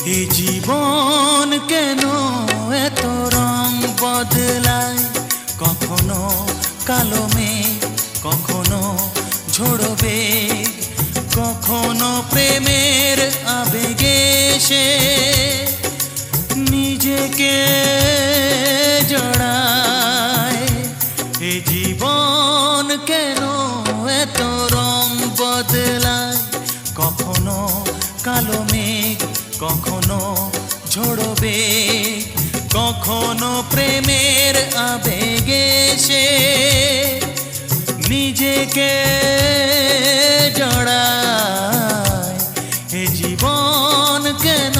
এ জীবন কেন এত রং বদলায়, কখনো কালো মেঘ, কখনো ঝোড়ো বেগ, কখনো প্রেমের আবেগে সে নিজেকে জড়ায়। এ জীবন কেন এত রং বদলায়, কখনো কালো মেঘ, কখনো ঝোড়ো বেগ, কখনো প্রেমের আবেগে সে নিজেকে জড়ায়। এ জীবন কেন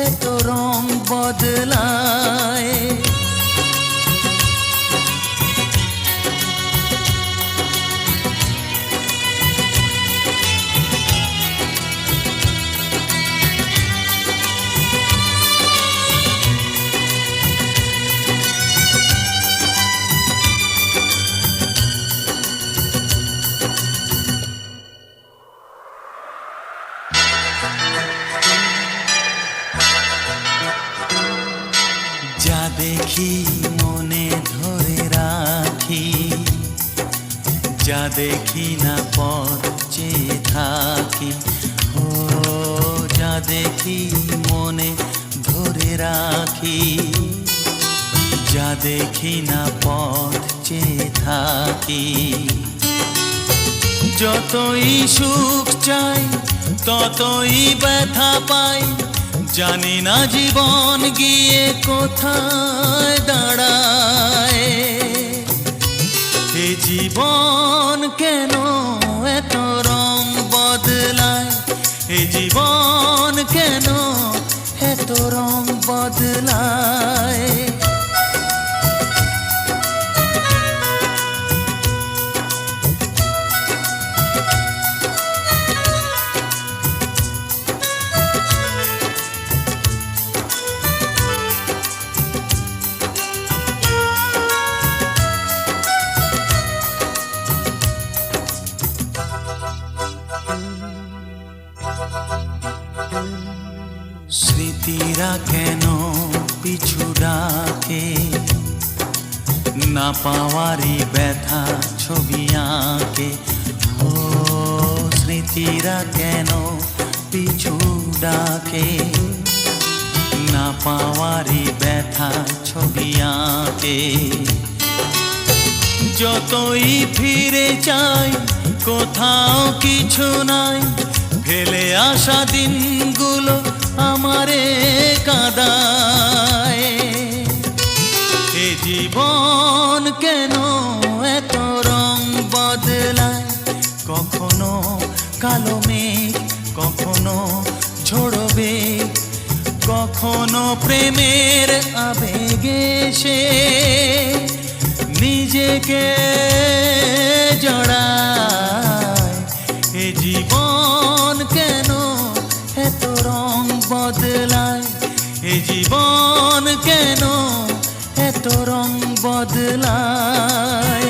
এত রং বদলায়। যা দেখি মনে ধরে রাখি, যা দেখি না পথ চেয়ে থাকি। ও যা দেখি মনে ধরে রাখি, যা দেখি না পথ চেয়ে থাকি। যতই সুখ চাই ততই ব্যথা পাই, জানি না জীবন গিয়ে কোথায় দাঁড়ায়। এ জীবন কেন এত রং বদলায়, এ জীবন কেন এত রং বদলায়। স্মৃতিরা কেন পিছু ডাকে, না পাওয়ারই ব্যথা ছবি আঁকে। ও স্মৃতিরা কেন পিছু ডাকে, না পাওয়ারই ব্যথা ছবি আঁকে। যতই ফিরে চাই কোথাও কিছু নাই, ফেলে আসা দিনগুলো আমারে কাঁদায়। এ জীবন কেন এত রং বদলায়, কখনো কালো মেঘ, কখনো ঝোড়ো বেগ, কখনো প্রেমের আবেগে সে নিজেকে জড়ায়। এ জীবন কেন এত রং বদলায়, এ জীবন কেন এত রং বদলায়।